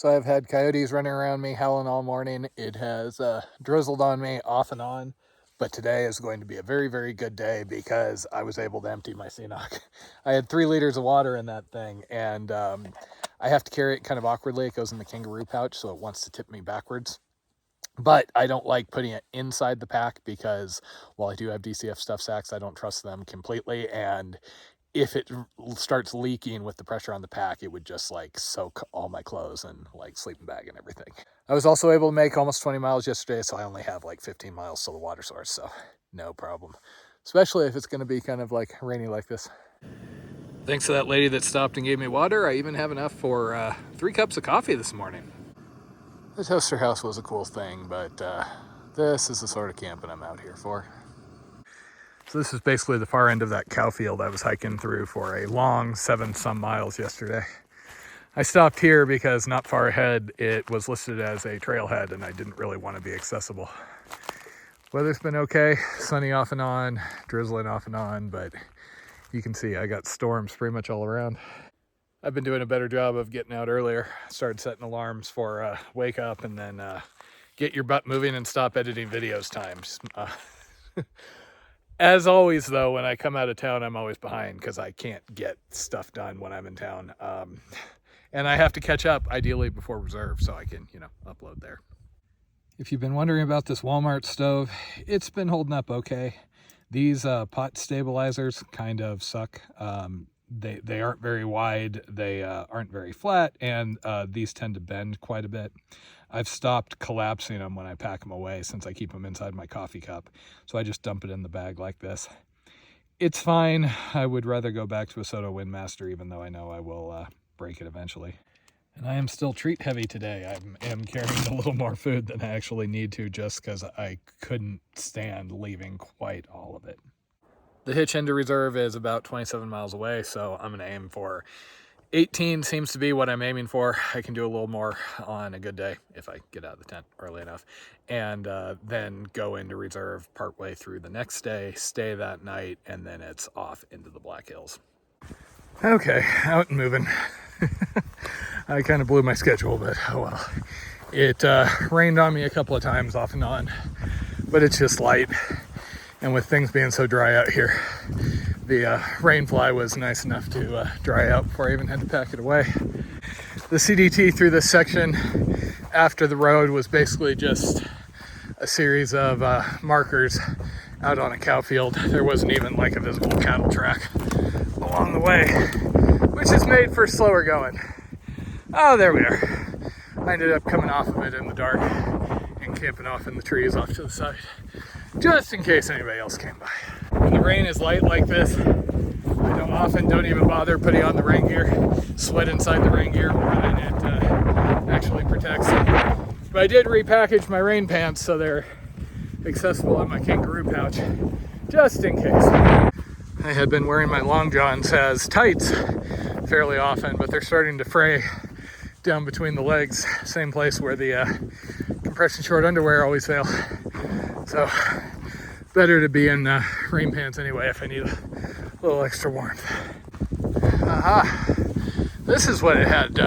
So I've had coyotes running around me, howling all morning. It has drizzled on me off and on, but today is going to be a very, very good day because I was able to empty my CNOC. I had 3 liters of water in that thing, and I have to carry it kind of awkwardly. It goes in the kangaroo pouch, so it wants to tip me backwards. But I don't like putting it inside the pack because while I do have DCF stuff sacks, I don't trust them completely, and if it starts leaking with the pressure on the pack, it would just like soak all my clothes and like sleeping bag and everything. I was also able to make almost 20 miles yesterday, so I only have like 15 miles to the water source, so no problem. Especially if it's going to be kind of like rainy like this. Thanks to that lady that stopped and gave me water, I even have enough for 3 cups of coffee this morning. The toaster house was a cool thing, but this is the sort of camping I'm out here for. So this is basically the far end of that cow field I was hiking through for a long 7-some miles yesterday. I stopped here because not far ahead it was listed as a trailhead and I didn't really want to be accessible. Weather's been okay, sunny off and on, drizzling off and on, but you can see I got storms pretty much all around. I've been doing a better job of getting out earlier. Started setting alarms for wake up and then get your butt moving and stop editing videos times. As always, though, when I come out of town, I'm always behind because I can't get stuff done when I'm in town. And I have to catch up, ideally, before reserve so I can, upload there. If you've been wondering about this Walmart stove, it's been holding up okay. These pot stabilizers kind of suck. They aren't very wide, they aren't very flat, and these tend to bend quite a bit. I've stopped collapsing them when I pack them away since I keep them inside my coffee cup. So I just dump it in the bag like this. It's fine. I would rather go back to a Soto Windmaster, even though I know I will break it eventually. And I am still treat heavy today. I am carrying a little more food than I actually need to just because I couldn't stand leaving quite all of it. The hitch into reserve is about 27 miles away, so I'm going to aim for 18 seems to be what I'm aiming for. I can do a little more on a good day if I get out of the tent early enough. And then go into reserve partway through the next day, stay that night, and then it's off into the Black Hills. Okay, out and moving. I kind of blew my schedule, but oh well. It rained on me a couple of times off and on, but it's just light. And with things being so dry out here, the rain fly was nice enough to dry out before I even had to pack it away. The CDT through this section after the road was basically just a series of markers out on a cow field. There wasn't even like a visible cattle track along the way, which is made for slower going. Oh, there we are. I ended up coming off of it in the dark and camping off in the trees off to the side, just in case anybody else came by. When the rain is light like this, I don't even bother putting on the rain gear. Sweat inside the rain gear more than it actually protects. But I did repackage my rain pants so they're accessible in my kangaroo pouch, just in case. I had been wearing my long johns as tights fairly often, but they're starting to fray down between the legs, same place where the compression short underwear always fail. So better to be in rain pants anyway if I need a little extra warmth. Aha! This is what it had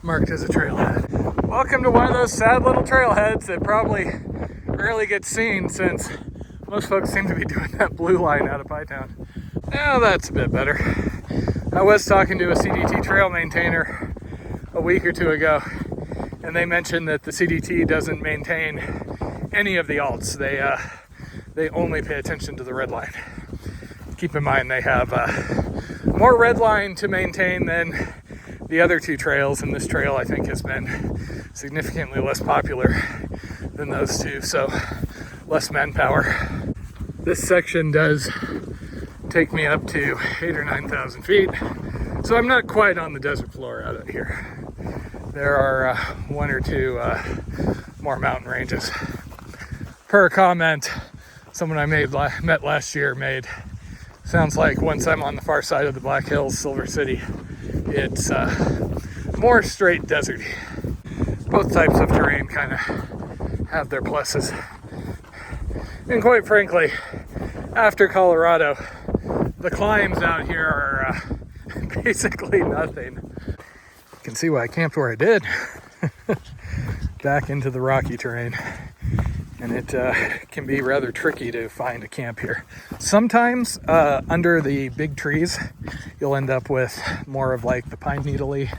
marked as a trailhead. Welcome to one of those sad little trailheads that probably rarely gets seen since most folks seem to be doing that blue line out of Pytown. Now that's a bit better. I was talking to a CDT trail maintainer a week or two ago, and they mentioned that the CDT doesn't maintain any of the alts. They only pay attention to the Redline. Keep in mind they have more Redline to maintain than the other 2 trails, and this trail I think has been significantly less popular than those 2, so less manpower. This section does take me up to 8,000 or 9,000 feet, so I'm not quite on the desert floor out here. There are 1 or 2 more mountain ranges. Per comment someone I met last year made, sounds like once I'm on the far side of the Black Hills, Silver City, it's more straight deserty. Both types of terrain kind of have their pluses. And quite frankly, after Colorado, the climbs out here are basically nothing. can see why I camped where I did. Back into the rocky terrain. And it can be rather tricky to find a camp here. Sometimes under the big trees, you'll end up with more of like the pine needle-y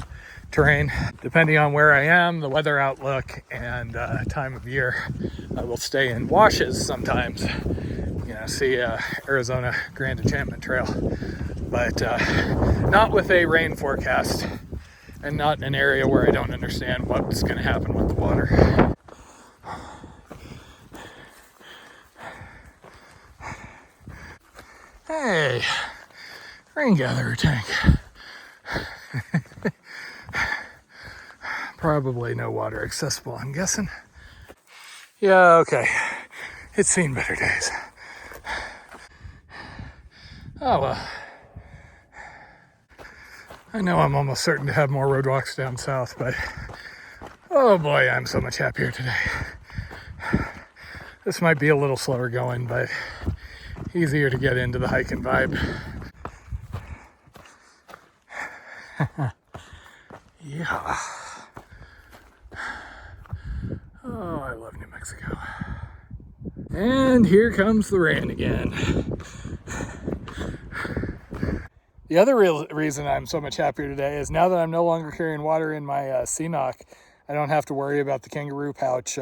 terrain. Depending on where I am, the weather outlook, and time of year, I will stay in washes sometimes. You know, see Arizona Grand Enchantment Trail, but not with a rain forecast, and not in an area where I don't understand what's going to happen with the water. Hey, rain gatherer tank. Probably no water accessible, I'm guessing. Yeah, okay. It's seen better days. Oh well. I know I'm almost certain to have more roadwalks down south, but oh boy, I'm so much happier today. This might be a little slower going, but easier to get into the hiking vibe. Yeah. Oh, I love New Mexico. And here comes the rain again. The other reason I'm so much happier today is now that I'm no longer carrying water in my CNOC, I don't have to worry about the kangaroo pouch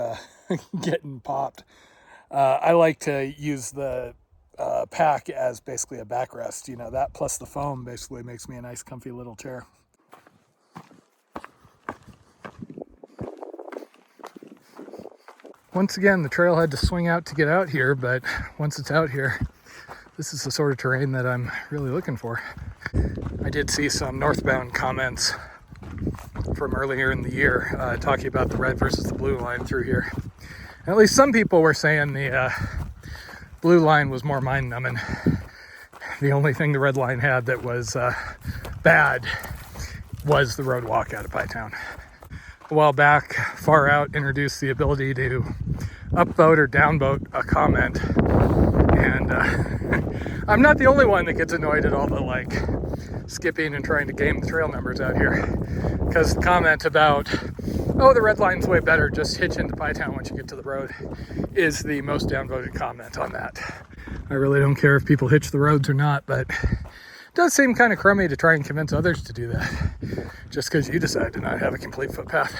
getting popped. I like to use the pack as basically a backrest. You know, that plus the foam basically makes me a nice comfy little chair. Once again, the trail had to swing out to get out here, but once it's out here, this is the sort of terrain that I'm really looking for. I did see some northbound comments from earlier in the year talking about the red versus the blue line through here. And at least some people were saying the blue line was more mind-numbing. The only thing the red line had that was bad was the road walk out of Pytown. A while back, Far Out introduced the ability to upvote or downvote a comment, and I'm not the only one that gets annoyed at all the like skipping and trying to game the trail numbers out here, because the comment about, oh, the red line's way better, just hitch into Pytown once you get to the road, is the most downvoted comment on that. I really don't care if people hitch the roads or not, but it does seem kind of crummy to try and convince others to do that just because you decide to not have a complete footpath.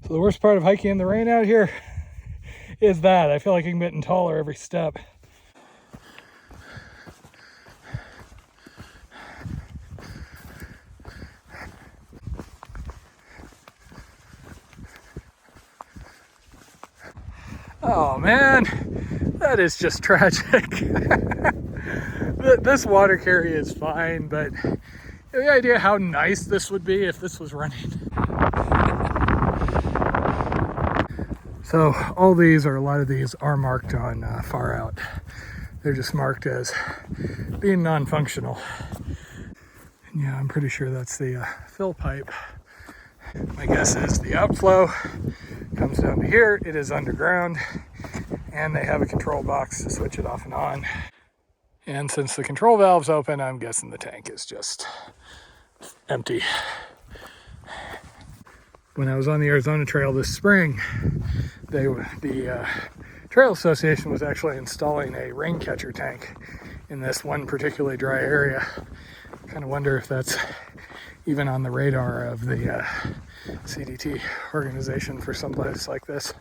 So the worst part of hiking in the rain out here is that I feel like I'm getting taller every step. Oh man, that is just tragic. This water carry is fine, but the idea how nice this would be if this was running. So all these, or a lot of these, are marked on Far Out. They're just marked as being non-functional. And yeah, I'm pretty sure that's the fill pipe. My guess is the outflow comes down to here. It is underground, and they have a control box to switch it off and on. And since the control valve's open, I'm guessing the tank is just empty. When I was on the Arizona Trail this spring, the Trail Association was actually installing a rain catcher tank in this one particularly dry area. Kind of wonder if that's even on the radar of the CDT organization for someplace like this.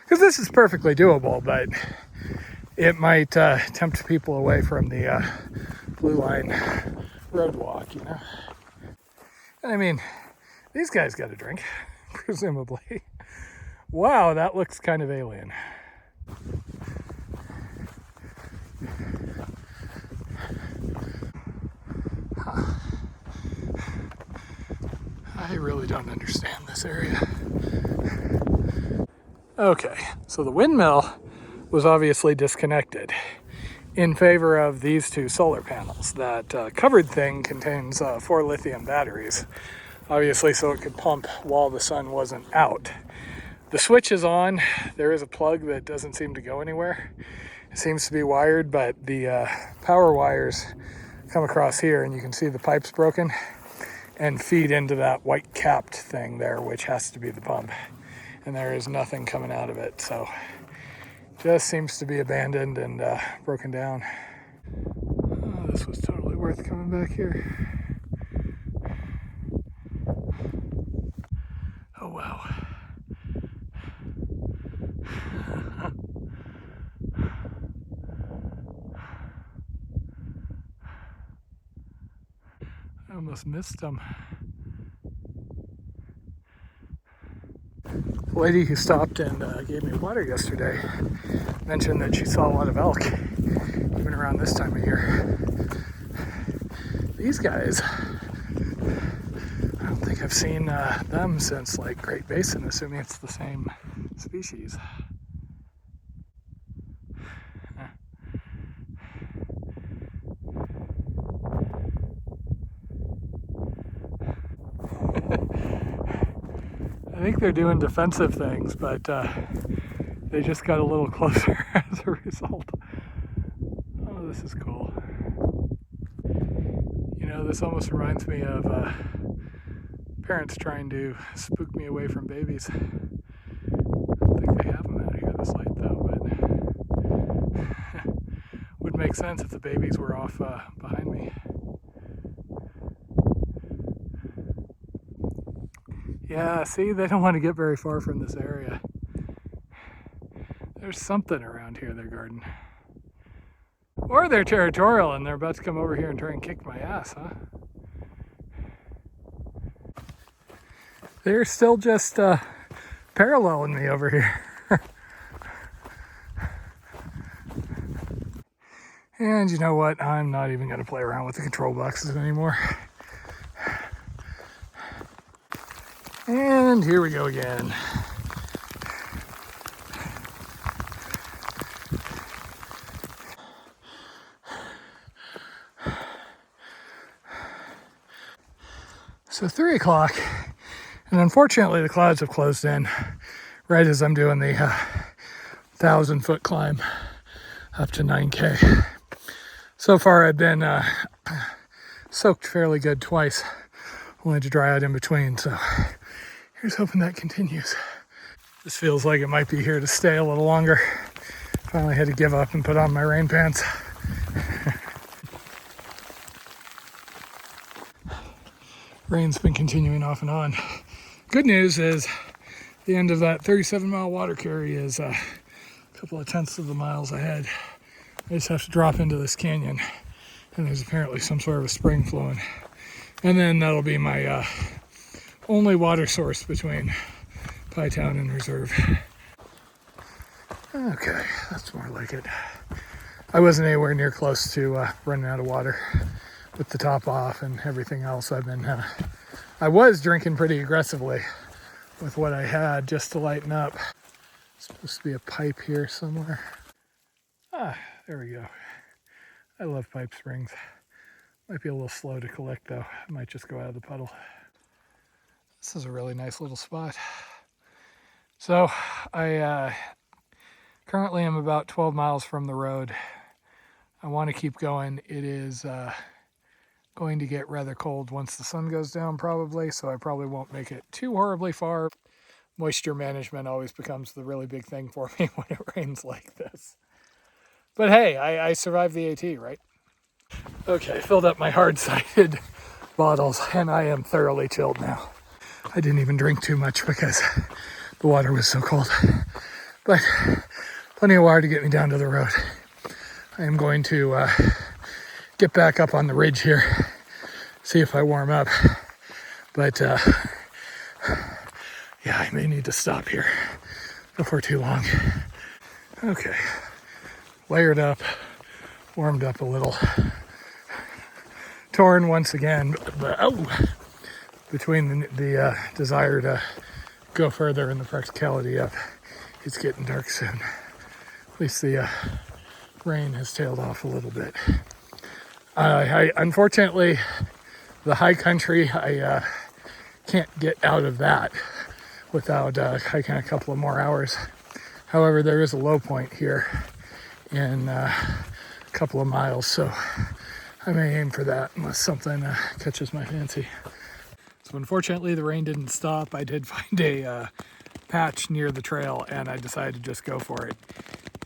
Because this is perfectly doable, but it might tempt people away from the blue line road walk, you know? And I mean, these guys got a drink, presumably. Wow, that looks kind of alien. Huh. I really don't understand this area. Okay, so the windmill was obviously disconnected in favor of these two solar panels. That covered thing contains 4 lithium batteries, obviously so it could pump while the sun wasn't out. The switch is on. There is a plug that doesn't seem to go anywhere. It seems to be wired, but the power wires come across here, and you can see the pipes broken and feed into that white capped thing there, which has to be the pump. And there is nothing coming out of it, so just seems to be abandoned and broken down. Oh, this was totally worth coming back here. Oh wow. I almost missed them. The lady who stopped and gave me water yesterday mentioned that she saw a lot of elk, even around this time of year. These guys, I don't think I've seen them since like Great Basin, assuming it's the same species. I think they're doing defensive things, but they just got a little closer as a result. Oh, this is cool. You know, this almost reminds me of parents trying to spook me away from babies. I don't think they have them out here this late though, but would make sense if the babies were off behind me. Yeah, see, they don't want to get very far from this area. There's something around here they're guarding. Or they're territorial and they're about to come over here and try and kick my ass, huh? They're still just paralleling me over here. And you know what? I'm not even going to play around with the control boxes anymore. And here we go again. So 3 o'clock, and unfortunately the clouds have closed in right as I'm doing the 1,000-foot climb up to 9K. So far I've been soaked fairly good twice, only to dry out in between, so here's hoping that continues. This feels like it might be here to stay a little longer. Finally had to give up and put on my rain pants. Rain's been continuing off and on. Good news is the end of that 37-mile water carry is a couple of tenths of the miles ahead. I just have to drop into this canyon, and there's apparently some sort of a spring flowing. And then that'll be my only water source between Pie Town and Reserve. Okay, that's more like it. I wasn't anywhere near close to running out of water with the top off and everything else. I was drinking pretty aggressively with what I had just to lighten up. Supposed to be a pipe here somewhere. Ah, there we go. I love pipe springs. Might be a little slow to collect though. I might just go out of the puddle. This is a really nice little spot. So I currently am about 12 miles from the road. I want to keep going. It is going to get rather cold once the sun goes down probably, so I probably won't make it too horribly far. Moisture management always becomes the really big thing for me when it rains like this. But hey, I survived the AT, right? Okay, filled up my hard-sided bottles, and I am thoroughly chilled now. I didn't even drink too much because the water was so cold. But plenty of water to get me down to the road. I am going to get back up on the ridge here, see if I warm up. But yeah, I may need to stop here before too long. Okay, layered up, warmed up a little. Torn once again, but between the desire to go further and the practicality of it's getting dark soon. At least the rain has tailed off a little bit. Unfortunately, the high country, I can't get out of that without hiking a couple of more hours. However, there is a low point here in a couple of miles, so I may aim for that unless something catches my fancy. So unfortunately the rain didn't stop. I did find a patch near the trail and I decided to just go for it.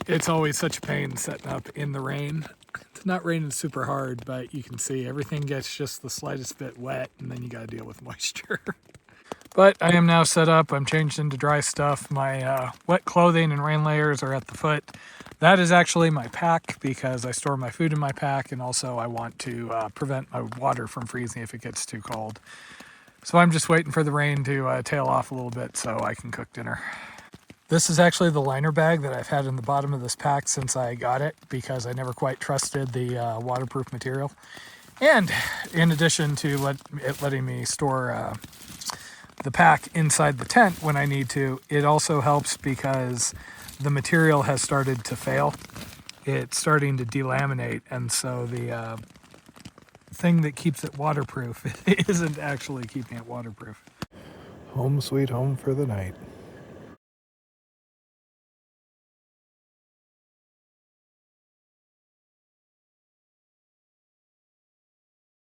It's always such a pain setting up in the rain. It's not raining super hard, but you can see everything gets just the slightest bit wet and then you got to deal with moisture. But I am now set up. I'm changed into dry stuff. My wet clothing and rain layers are at the foot. That is actually my pack because I store my food in my pack, and also I want to prevent my water from freezing if it gets too cold. So I'm just waiting for the rain to tail off a little bit so I can cook dinner. This is actually the liner bag that I've had in the bottom of this pack since I got it because I never quite trusted the waterproof material. And in addition to letting me store the pack inside the tent when I need to, it also helps because the material has started to fail. It's starting to delaminate, and so the thing that keeps it waterproof isn't actually keeping it waterproof. Home sweet home for the night.